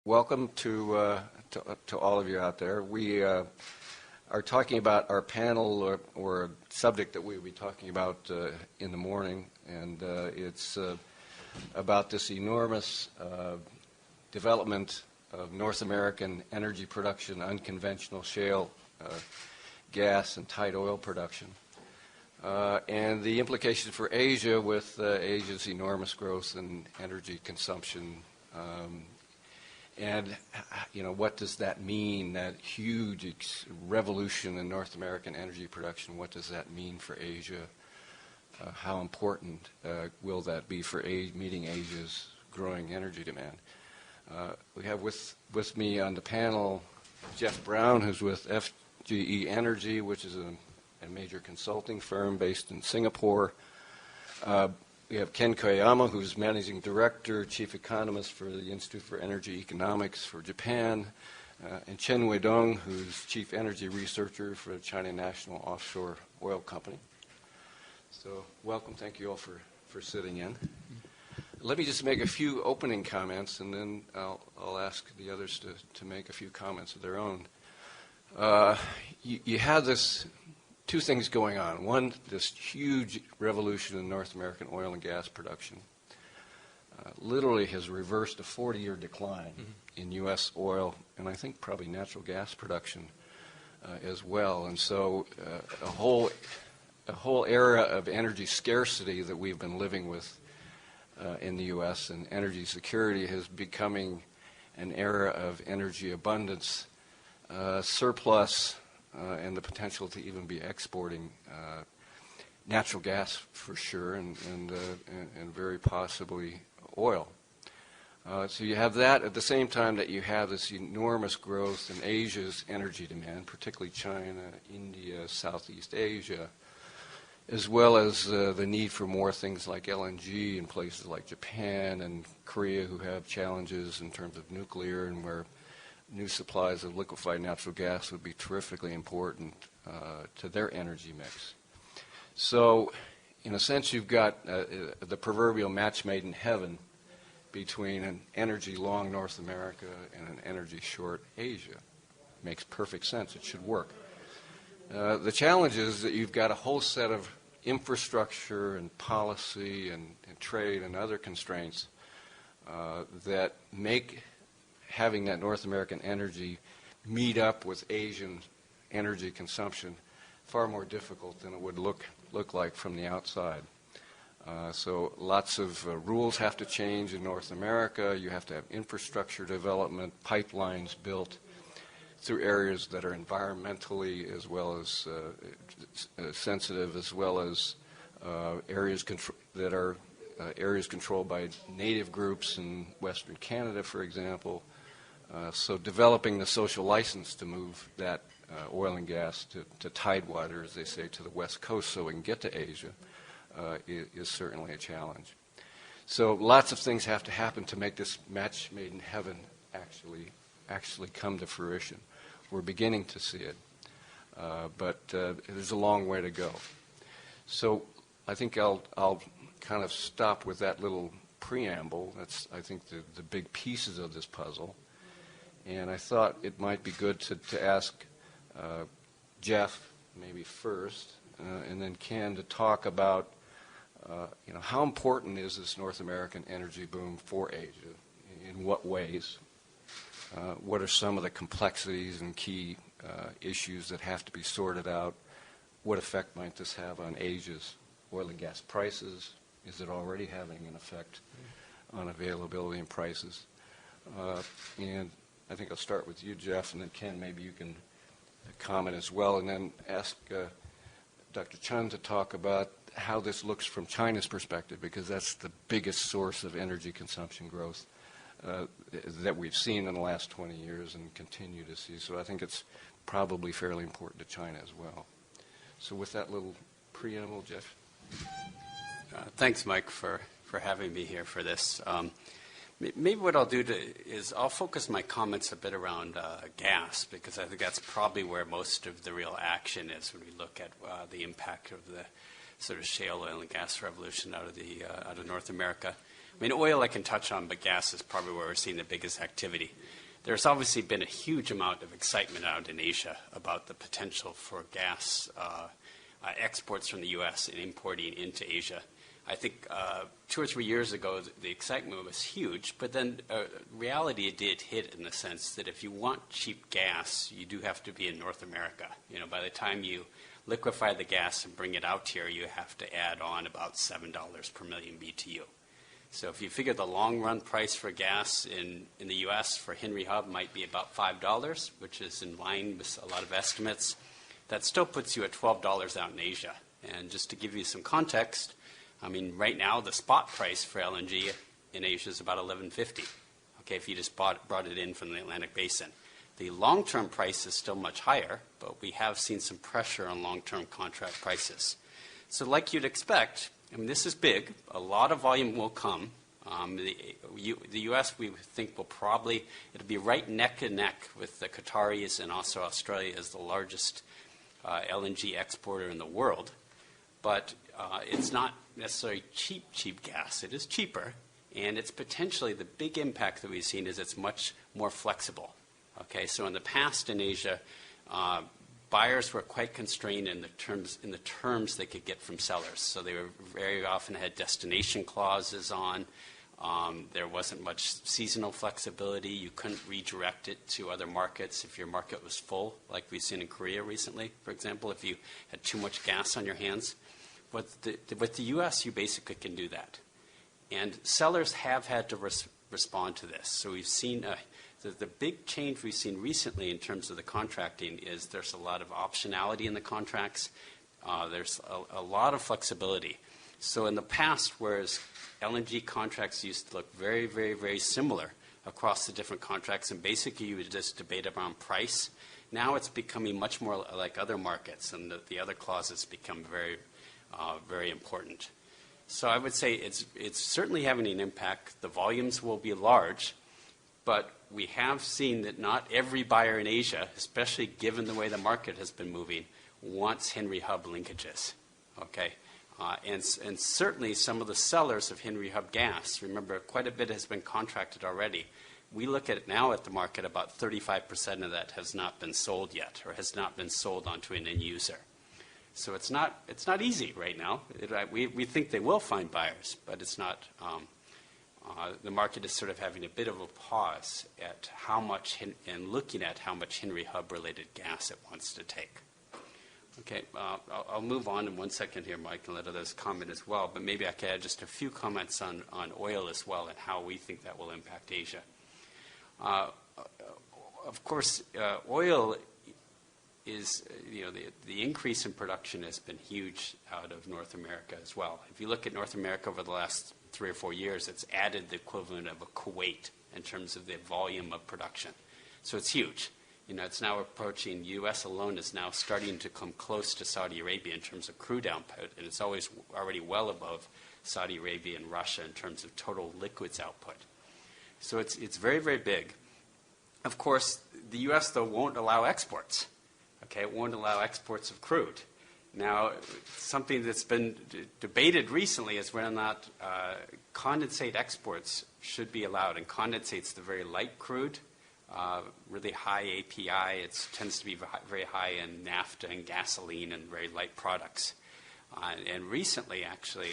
Welcome to all of you out there. We are talking about our panel or a subject that we'll be talking about in the morning, and it's about this enormous development of North American energy production, unconventional shale gas and tight oil production, and the implications for Asia with Asia's enormous growth in energy consumption. And, what does that mean, that huge revolution in North American energy production, what does that mean for Asia? How important will that be for meeting Asia's growing energy demand? We have with me on the panel Jeff Brown, who's with FGE Energy, which is a major consulting firm based in Singapore. We have Ken Koyama, who's Managing Director, Chief Economist for the Institute for Energy Economics for Japan, and Chen Weidong, who's Chief Energy Researcher for the China National Offshore Oil Company. So welcome. Thank you all for sitting in. Let me just make a few opening comments, and then I'll ask the others to make a few comments of their own. You have two things going on. One, this huge revolution in North American oil and gas production literally has reversed a 40-year decline in U.S. oil and I think probably natural gas production as well. And so a whole era of energy scarcity that we've been living with in the U.S. and energy security is becoming an era of energy abundance, surplus, and the potential to even be exporting natural gas for sure, and very possibly oil. So you have that at the same time that you have this enormous growth in Asia's energy demand, particularly China, India, Southeast Asia, as well as the need for more things like LNG in places like Japan and Korea, who have challenges in terms of nuclear and where new supplies of liquefied natural gas would be terrifically important to their energy mix. So, in a sense, you've got the proverbial match made in heaven between an energy-long North America and an energy-short Asia. Makes perfect sense. It should work. The challenge is that you've got a whole set of infrastructure and policy and trade and other constraints that make having that North American energy meet up with Asian energy consumption far more difficult than it would look like from the outside. So lots of rules have to change in North America. You have to have infrastructure development, pipelines built through areas that are environmentally as well as sensitive, as well as areas that are areas controlled by native groups in Western Canada, for example. So developing the social license to move that oil and gas to tidewater, as they say, to the West Coast so we can get to Asia is certainly a challenge. So lots of things have to happen to make this match made in heaven actually come to fruition. We're beginning to see it, but there's a long way to go. So I think I'll kind of stop with that little preamble. That's, I think, the big pieces of this puzzle. And I thought it might be good to ask Jeff maybe first, and then Ken to talk about how important is this North American energy boom for Asia? In what ways? What are some of the complexities and key issues that have to be sorted out? What effect might this have on Asia's oil and gas prices? Is it already having an effect on availability and prices? And I think I'll start with you, Jeff, and then Ken, maybe you can comment as well, and then ask Dr. Chen to talk about how this looks from China's perspective, because that's the biggest source of energy consumption growth that we've seen in the last 20 years and continue to see. So I think it's probably fairly important to China as well. So with that little preamble, Jeff. Thanks, Mike, for having me here for this. Maybe what I'll do is I'll focus my comments a bit around gas, because I think that's probably where most of the real action is when we look at the impact of the sort of shale oil and gas revolution out of North America. I mean, oil I can touch on, but gas is probably where we're seeing the biggest activity. There's obviously been a huge amount of excitement out in Asia about the potential for gas exports from the U.S. and importing into Asia. I think 2 or 3 years ago, the excitement was huge, but then reality did hit in the sense that if you want cheap gas, you do have to be in North America. You know, by the time you liquefy the gas and bring it out here, you have to add on about $7 per million BTU. So if you figure the long-run price for gas in the U.S. for Henry Hub might be about $5, which is in line with a lot of estimates, that still puts you at $12 out in Asia. And just to give you some context, I mean, right now the spot price for LNG in Asia is about $11.50. Okay, if you just brought it in from the Atlantic Basin. The long-term price is still much higher, but we have seen some pressure on long-term contract prices. So like you'd expect, I mean, this is big. A lot of volume will come. The U.S., we think, will probably, it'll be right neck and neck with the Qataris and also Australia as the largest LNG exporter in the world. But it's not necessarily cheap gas. It is cheaper, and it's potentially the big impact that we've seen is it's much more flexible. Okay, so in the past in Asia, buyers were quite constrained in the terms they could get from sellers. So they were very often had destination clauses on. There wasn't much seasonal flexibility. You couldn't redirect it to other markets if your market was full, like we've seen in Korea recently, for example, if you had too much gas on your hands. With the U.S., you basically can do that. And sellers have had to respond to this. So we've seen the big change we've seen recently in terms of the contracting is there's a lot of optionality in the contracts. There's a lot of flexibility. So in the past, whereas LNG contracts used to look very, very, very similar across the different contracts, and basically you would just debate around price, now it's becoming much more like other markets, and the other clauses become very, very important. So I would say it's certainly having an impact. The volumes will be large, but we have seen that not every buyer in Asia, especially given the way the market has been moving, wants Henry Hub linkages. Okay, and certainly some of the sellers of Henry Hub gas, remember quite a bit has been contracted already. We look at it now at the market, about 35% of that has not been sold yet or has not been sold onto an end user. So it's not easy right now. We think they will find buyers, but it's not. The market is sort of having a bit of a pause at how much and looking at how much Henry Hub related gas it wants to take. Okay, I'll move on in 1 second here, Mike, and let others comment as well. But maybe I could add just a few comments on oil as well and how we think that will impact Asia. Of course, oil is, the increase in production has been huge out of North America as well. If you look at North America over the last 3 or 4 years, it's added the equivalent of a Kuwait in terms of the volume of production. So it's huge. It's now approaching, U.S. alone is now starting to come close to Saudi Arabia in terms of crude output, and it's always already well above Saudi Arabia and Russia in terms of total liquids output. So it's very, very big. Of course, the U.S., though, won't allow exports. Okay, it won't allow exports of crude. Now, something that's been debated recently is whether or not condensate exports should be allowed. And condensate's the very light crude, really high API. It tends to be very high in naphtha and gasoline and very light products. And recently, actually,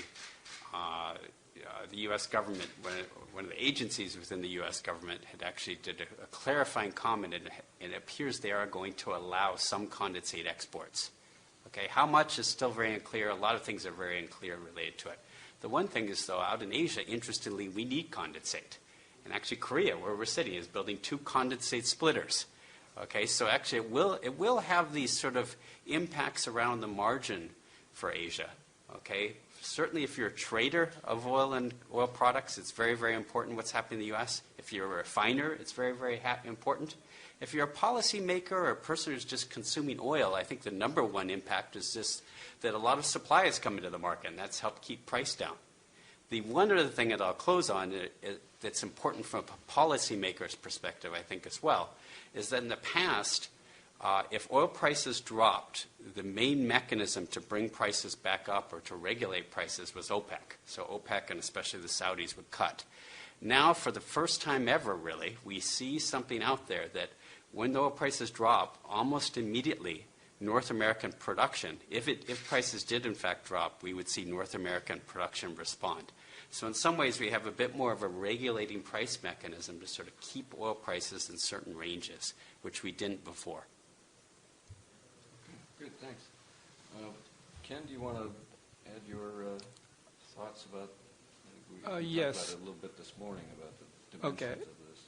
the U.S. government, one of the agencies within the U.S. government had actually did a clarifying comment, and it appears they are going to allow some condensate exports. Okay, how much is still very unclear. A lot of things are very unclear related to it. The one thing is, though, out in Asia, interestingly, we need condensate. And actually, Korea, where we're sitting, is building 2 condensate splitters. Okay, so actually, it will have these sort of impacts around the margin for Asia. Okay, certainly if you're a trader of oil and oil products, it's very, very important what's happening in the U.S. If you're a refiner, it's very, very important. If you're a policymaker or a person who's just consuming oil, I think the number one impact is just that a lot of supply is coming to the market, and that's helped keep price down. The one other thing that I'll close on that's important from a policymaker's perspective, I think, as well, is that in the past, If oil prices dropped, the main mechanism to bring prices back up or to regulate prices was OPEC. So OPEC and especially the Saudis would cut. Now, for the first time ever, really, we see something out there that when the oil prices drop, almost immediately, North American production, if prices did in fact drop, we would see North American production respond. So in some ways, we have a bit more of a regulating price mechanism to sort of keep oil prices in certain ranges, which we didn't before. Good, thanks. Ken, do you want to add your thoughts about, we yes. talked about it a little bit this morning about the dimensions of this.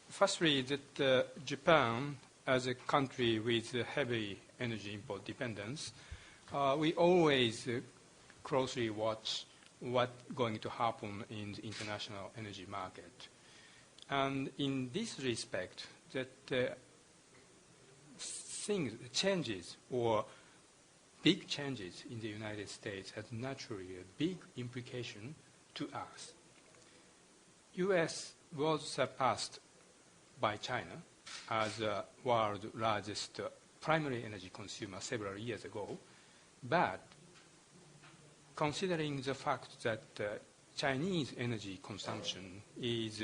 Firstly, that Japan, as a country with heavy energy import dependence, we always closely watch what's going to happen in the international energy market. And in this respect, that changes or big changes in the United States has naturally a big implication to us. U.S. was surpassed by China as the world's largest primary energy consumer several years ago, but considering the fact that Chinese energy consumption is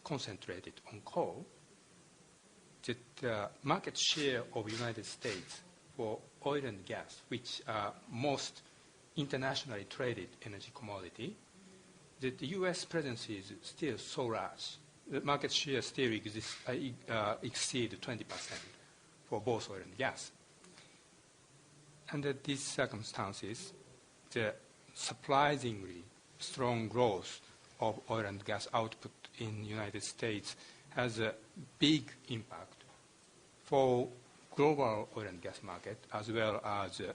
concentrated on coal, that market share of the United States for oil and gas, which are most internationally traded energy commodity, that the U.S. presence is still so large. The market share still exceed 20% for both oil and gas. Under these circumstances, the surprisingly strong growth of oil and gas output in the United States has a big impact for global oil and gas market, as well as a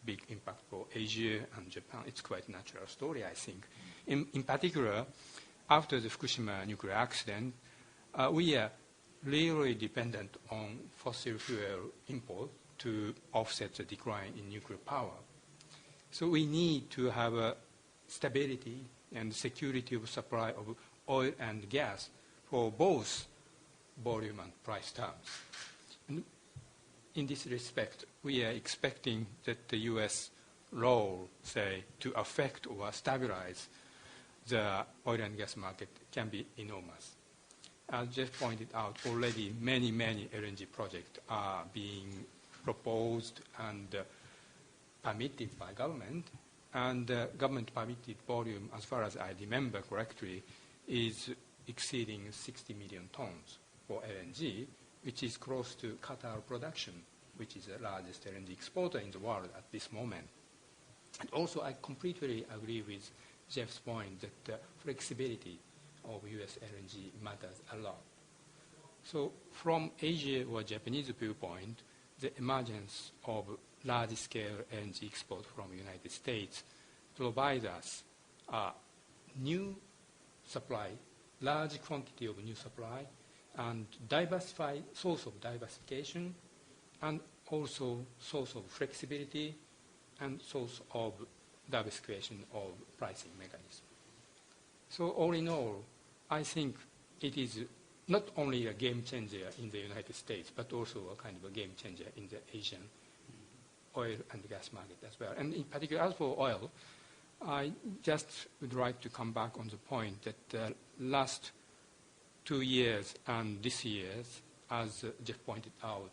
big impact for Asia and Japan. It's quite a natural story, I think. In particular, after the Fukushima nuclear accident, we are really dependent on fossil fuel import to offset the decline in nuclear power. So we need to have a stability and security of supply of oil and gas for both volume and price terms. And in this respect, we are expecting that the U.S. role, say, to affect or stabilize the oil and gas market can be enormous. As Jeff pointed out, already many LNG projects are being proposed and permitted by government, and government permitted volume, as far as I remember correctly, is exceeding 60 million tons for LNG, which is close to Qatar production, which is the largest LNG exporter in the world at this moment. And also, I completely agree with Jeff's point that the flexibility of U.S. LNG matters a lot. So from Asia or Japanese viewpoint, the emergence of large-scale LNG export from the United States provides us a new supply, large quantity of new supply, and diversified source of diversification, and also source of flexibility, and source of diversification of pricing mechanism. So all in all, I think it is not only a game changer in the United States, but also a kind of a game changer in the Asian oil and gas market as well. And in particular, as for oil, I just would like to come back on the point that the last 2 years and this year, as Jeff pointed out,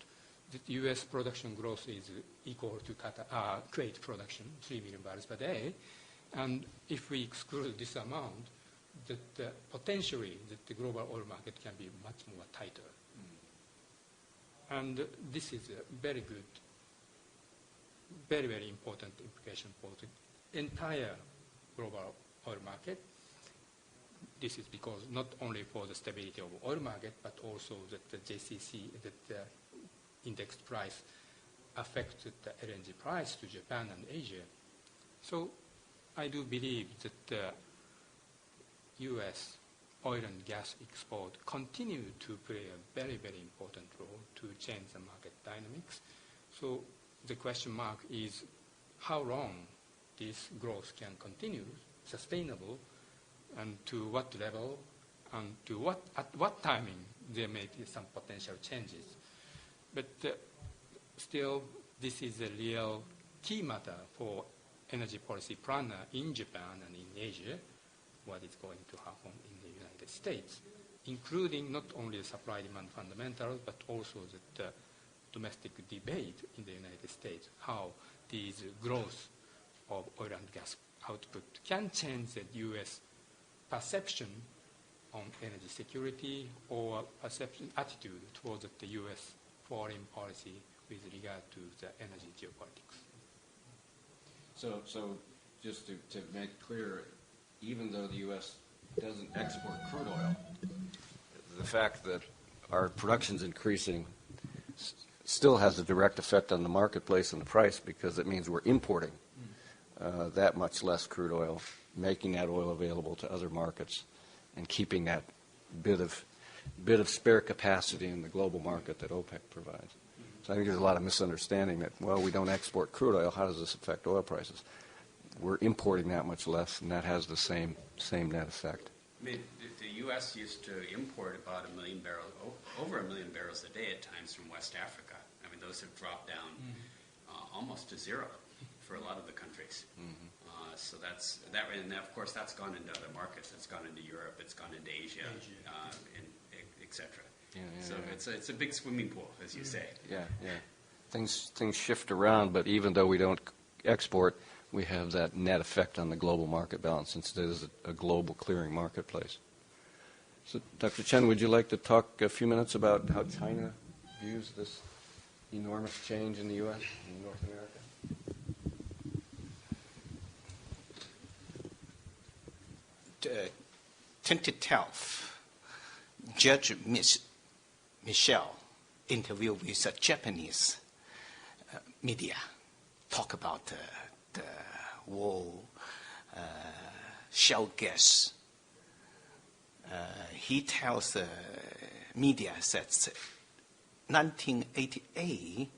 the U.S. production growth is equal to Kuwait production, 3 million barrels per day. And if we exclude this amount, that potentially that the global oil market can be much more tighter. And this is a very good, very important implication for the entire global oil market. This is because not only for the stability of oil market, but also that the JCC, that the indexed price affected the LNG price to Japan and Asia. So I do believe that the U.S. oil and gas export continue to play a very important role to change the market dynamics. So the question mark is how long this growth can continue, sustainable, and to what level, and at what timing there may be some potential changes. But still, this is a real key matter for energy policy planner in Japan and in Asia, what is going to happen in the United States, including not only the supply-demand fundamentals, but also the domestic debate in the United States, how these growth of oil and gas output can change the U.S. perception on energy security or perception attitude towards the U.S. foreign policy with regard to the energy geopolitics. So just to make clear, even though the U.S. doesn't export crude oil, the fact that our production's increasing still has a direct effect on the marketplace and the price, because it means we're importing that much less crude oil, making that oil available to other markets, and keeping that bit of spare capacity in the global market that OPEC provides. So I think there's a lot of misunderstanding that, well, we don't export crude oil. How does this affect oil prices? We're importing that much less, and that has the same net effect. I mean, the U.S. used to import about 1 million barrels, over 1 million barrels a day at times from West Africa. I mean, those have dropped down almost to zero for a lot of the countries. So that's that, and of course that's gone into other markets. It's gone into Europe. It's gone into Asia, etc. So it's a big swimming pool, as you say. Yeah. Things shift around, but even though we don't export, we have that net effect on the global market balance, since it is a global clearing marketplace. So, Dr. Chen, would you like to talk a few minutes about how China views this enormous change in the U.S. and North America? 2012, Judge Mikkal interviewed with a Japanese media, talk about the world shale gas. He tells the media that 1988,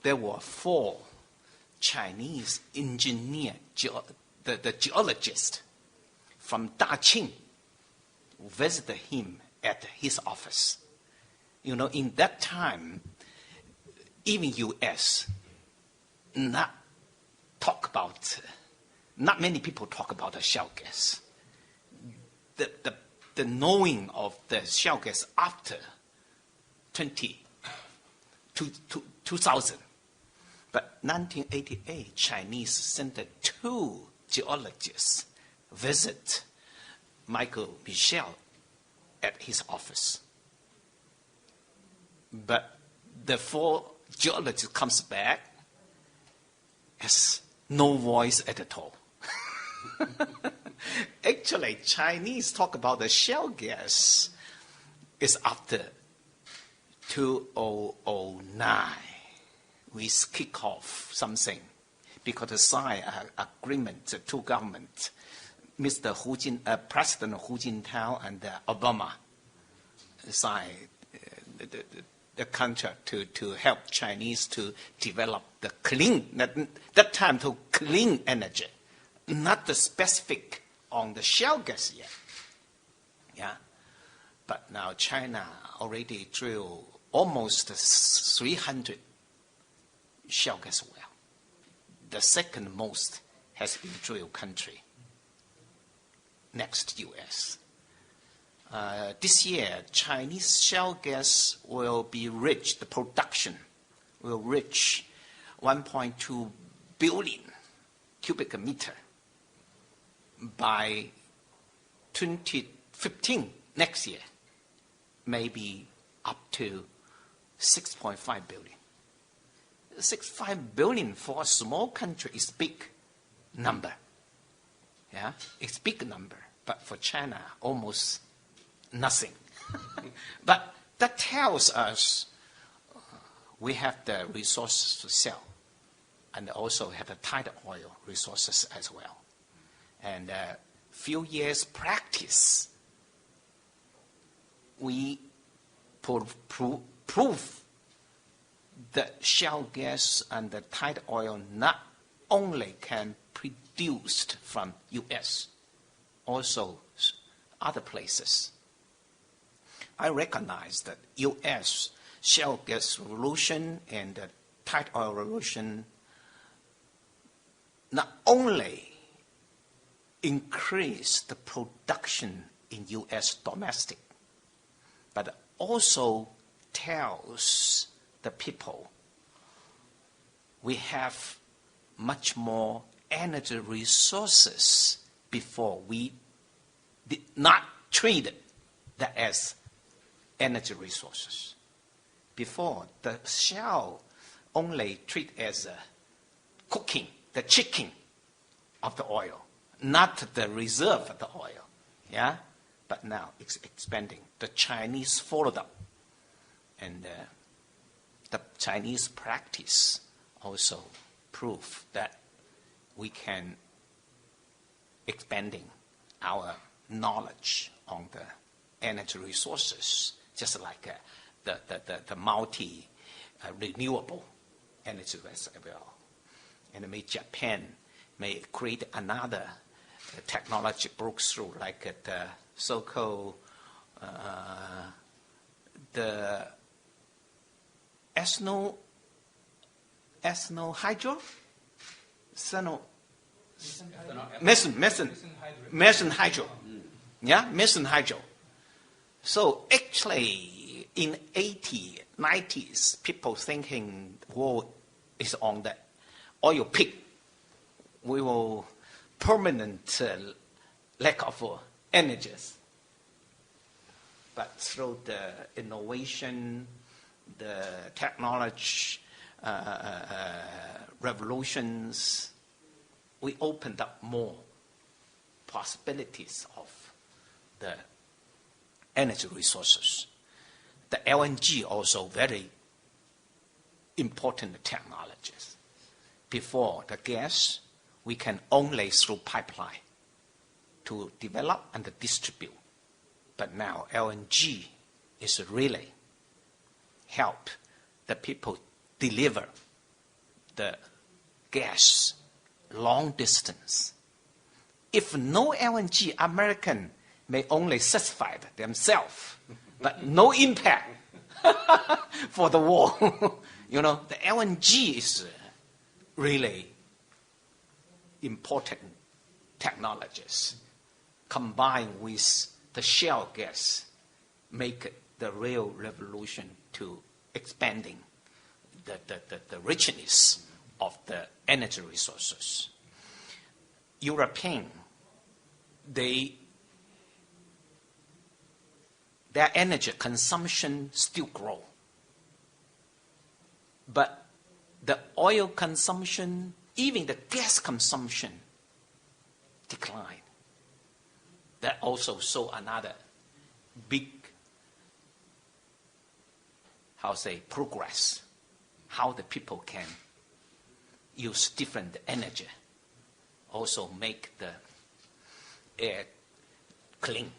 there were four Chinese engineers, the geologist from Daqing, visited him at his office. You know, in that time, even U.S. not many people talk about the shale gas. The knowing of the shale gas after 2000. But 1988, Chinese sent 2 geologists visit Mikkal at his office. But the 4 geologists comes back has no voice at all. Actually, Chinese talk about the shale gas is after 2009. We kick off something because they sign an agreement, the 2 governments, President Hu Jintao and Obama signed the contract to help Chinese to develop the clean, that time to clean energy, not the specific on the shale gas yet. Yeah, but now China already drilled almost 300 shale gas well. The second most has been drilled country, next U.S. This year, Chinese shale gas will be reached, the production will reach 1.2 billion cubic meter by 2015, next year, maybe up to 6.5 billion. 6.5 billion for a small country is big number. Yeah, it's big number, but for China, almost nothing. But that tells us we have the resources to sell, and also have the tight oil resources as well. And few years practice, we prove that shale gas and the tight oil not only can produced from U.S., also other places. I recognize that U.S. shale gas revolution and the tight oil revolution not only increase the production in U.S. domestic, but also tells the people we have much more energy resources before we did not treat that as energy resources. Before, the shale only treat as cooking, the chicken of the oil, not the reserve of the oil. Yeah? But now it's expanding. The Chinese followed up. And the Chinese practice also prove that we can expanding our knowledge on the energy resources, just like the multi-renewable energy as well. And maybe Japan may create another technology breakthrough, like the so-called the ethno-hydro? Meson hydro. Yeah, meson hydro. So actually, in 80s, 90s, people thinking war is on the oil peak. We will permanent lack of energies. But through the innovation, the technology revolutions, we opened up more possibilities of the energy resources. The LNG also very important technologies. Before the gas, we can only through pipeline to develop and distribute. But now LNG is really help the people deliver the gas long distance. If no LNG, American may only satisfy themselves, but no impact for the war. You know, the LNG is really important technologies combined with the shale gas make the real revolution to expanding the richness of the energy resources. European, their energy consumption still grow. But the oil consumption, even the gas consumption decline. That also saw another big, progress. How the people can use different energy, also make the air clean.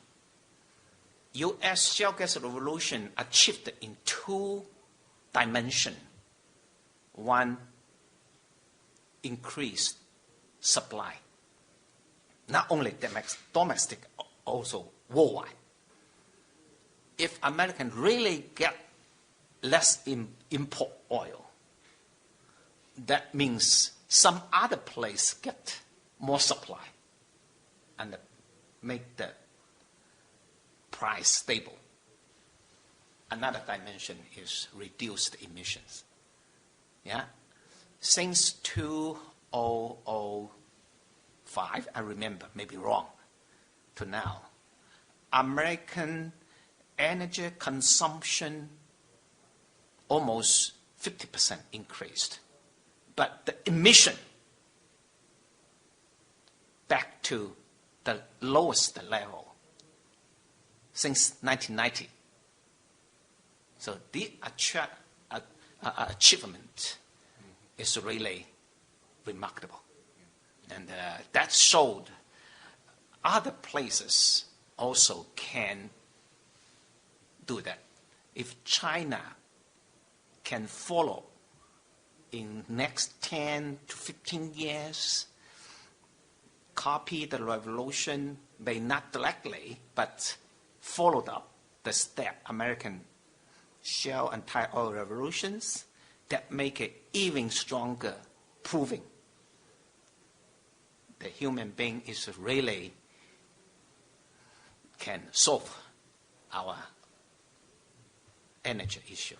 U.S. shale gas revolution achieved in 2 dimensions. One, increased supply. Not only domestic, also worldwide. If Americans really get less import oil, that means some other place get more supply and make the price stable. Another dimension is reduced emissions. Yeah? Since 2005, I remember, maybe wrong, to now, American energy consumption almost 50% increased. But the emission back to the lowest level since 1990. So the achievement is really remarkable. And that showed other places also can do that. If China can follow in next 10 to 15 years, copy the revolution, may not directly, but followed up the step American shale and tight oil revolutions that make it even stronger, proving the human being is really can solve our energy issue.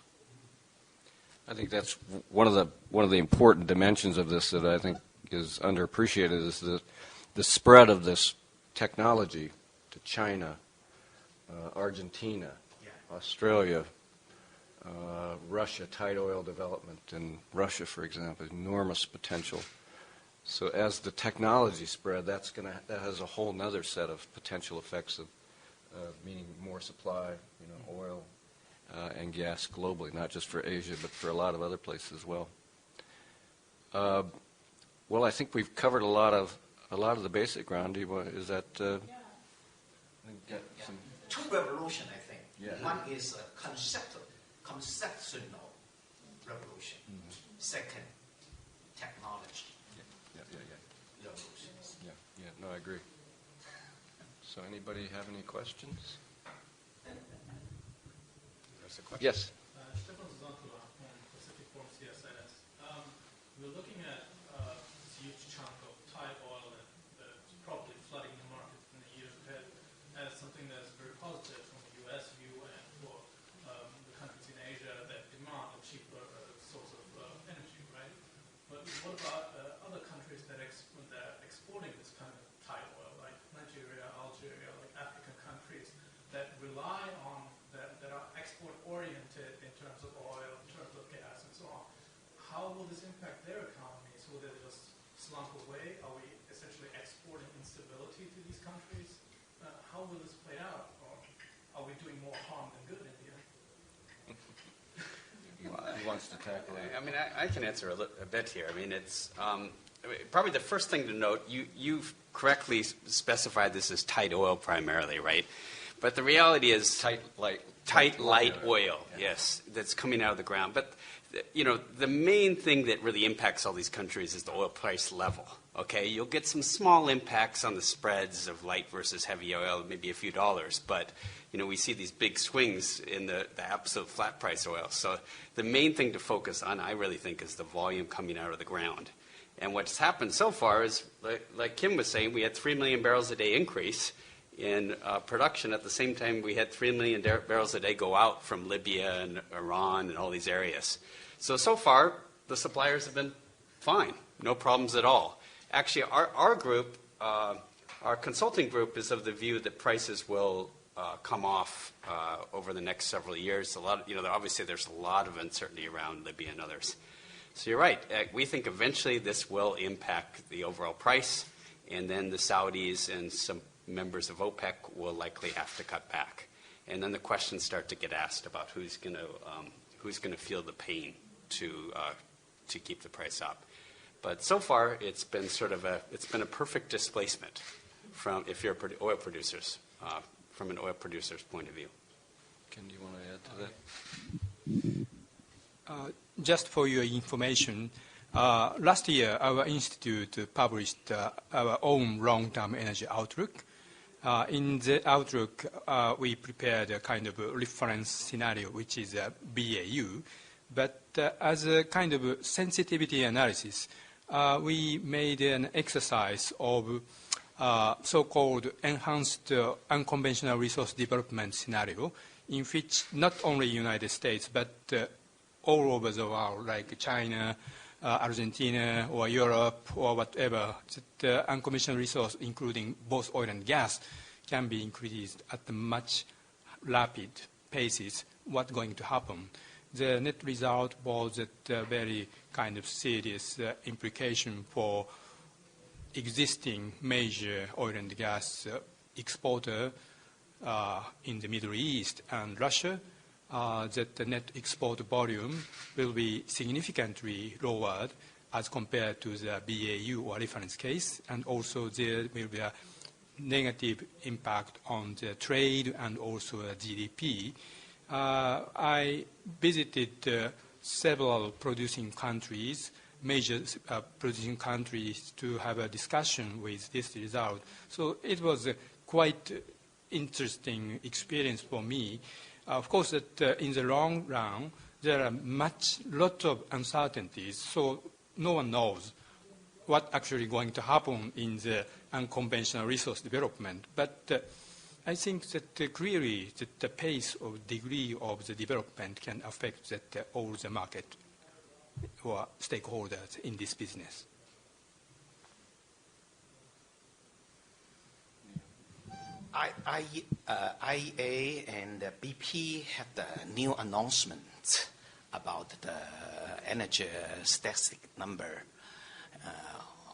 I think that's one of the important dimensions of this that I think is underappreciated is the spread of this technology to China, Argentina, Australia, Russia, tight oil development in Russia, for example, enormous potential. So as the technology spread, that has a whole other set of potential effects of meaning more supply, oil and gas globally, not just for Asia, but for a lot of other places as well. Well, I think we've covered a lot of the basic ground. Is that? Two revolutions, I think. Yeah. One is a conceptual revolution. Second, technology revolutions. Yeah. No, I agree. So, anybody have any questions? There's a question. Yes. Stefan Zantula on Pacific Forum CSIS. We're looking at this huge chunk of tight oil that's probably flooding the market in the years ahead as something that's very positive from the U.S. view and for the countries in Asia that demand a cheaper source of energy, right? But what about other countries that are exporting this kind of tight oil, like Nigeria, Algeria, like African countries that rely on that are export-oriented in terms of oil, in terms of gas, and so on? How will this impact their economies? Will they just slump away? Are we essentially exporting instability to these countries? How will this play out? Or are we doing more harm than good in the end? Who wants to tackle it? I mean, I can answer a bit here. I mean, it's probably the first thing to note, you've correctly specified this as tight oil primarily, right? But the reality is Tight, light oil, yes, that's coming out of the ground. But, the main thing that really impacts all these countries is the oil price level, okay? You'll get some small impacts on the spreads of light versus heavy oil, maybe a few dollars. But, we see these big swings in the absolute flat price oil. So the main thing to focus on, I really think, is the volume coming out of the ground. And what's happened so far is, like Kim was saying, we had 3 million barrels a day increase in production. At the same time, we had 3 million barrels a day go out from Libya and Iran and all these areas. So far, the suppliers have been fine. No problems at all. Actually, our group, our consulting group, is of the view that prices will come off over the next several years. Obviously, there's a lot of uncertainty around Libya and others. So you're right. We think eventually this will impact the overall price, and then the Saudis and some members of OPEC will likely have to cut back. And then the questions start to get asked about who's going to feel the pain to keep the price up. But so far, it's been a perfect displacement from, if you're oil producers, from an oil producer's point of view. Ken, do you want to add to that? Just for your information, last year our institute published our own long-term energy outlook. In the outlook, we prepared a kind of a reference scenario, which is a BAU. But as a kind of sensitivity analysis, we made an exercise of so-called enhanced unconventional resource development scenario, in which not only United States, but all over the world, like China, Argentina, or Europe, or whatever, the unconventional resource, including both oil and gas, can be increased at a much rapid paces. What's going to happen? The net result was a very kind of serious implication for existing major oil and gas exporter in the Middle East and Russia, that the net export volume will be significantly lowered as compared to the BAU or reference case, and also there will be a negative impact on the trade and also GDP. I visited several producing countries, major producing countries, to have a discussion with this result. So it was a quite interesting experience for me. Of course, that in the long run, there are lot of uncertainties, so no one knows what actually going to happen in the unconventional resource development. But I think that clearly that the pace or degree of the development can affect that all the market or stakeholders in this business. IEA and BP had a new announcement about the energy statistic number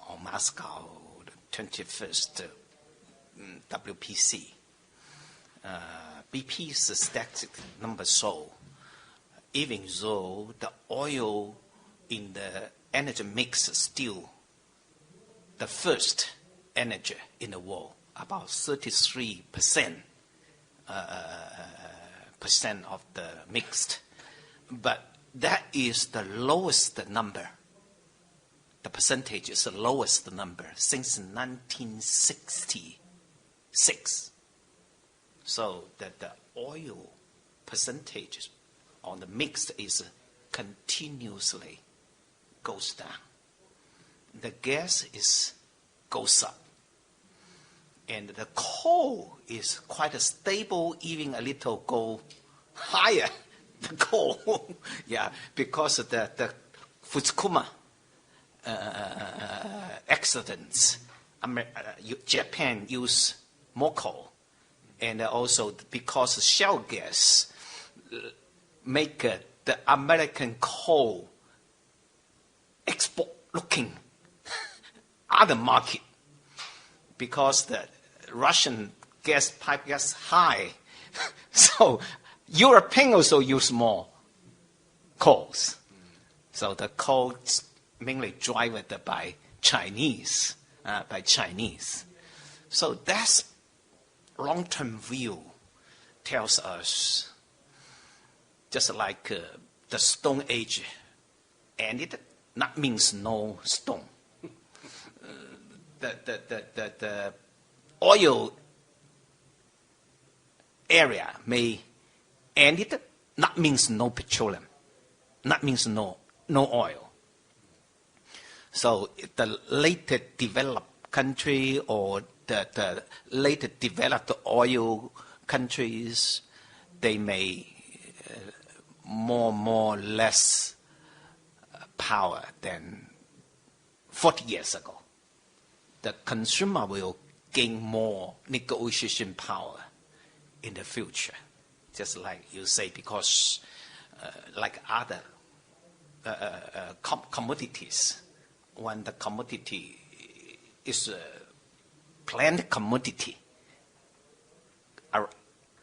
on Moscow 21st WPC. BP's statistic number show, even though the oil in the energy mix is still the first energy in the world, about 33% of the mixed. But that is the lowest number. The percentage is the lowest number since 1966. So that the oil percentage on the mixed is continuously goes down. The gas goes up. And the coal is quite stable, even a little go higher, the coal. Yeah, because of the Fukushima accidents. Japan used more coal. And also because shale gas make the American coal export looking other market, because the Russian gas pipe gas high. So European also use more coals. So the coal is mainly driven by Chinese. So that's long-term view tells us, just like the Stone Age ended, that means no stone. The oil area may end it, that means no petroleum. That means no oil. So the later developed country or the later developed oil countries, they may more less power than 40 years ago. The consumer will gain more negotiation power in the future. Just like you say, because like other commodities, when the commodity is planned commodity are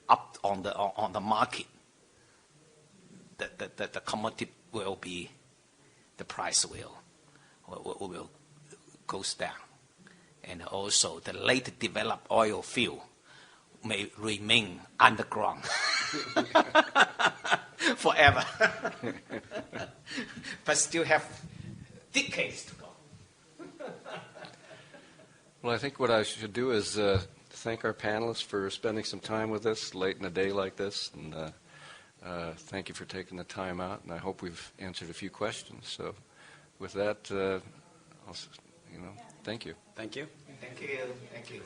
up on the market, the commodity will be, the price will goes down. And also the late developed oil field may remain underground forever. But still have decades to go. Well, I think what I should do is thank our panelists for spending some time with us late in a day like this. And thank you for taking the time out. And I hope we've answered a few questions. So with that, thank you. Thank you. Thank you. Thank you.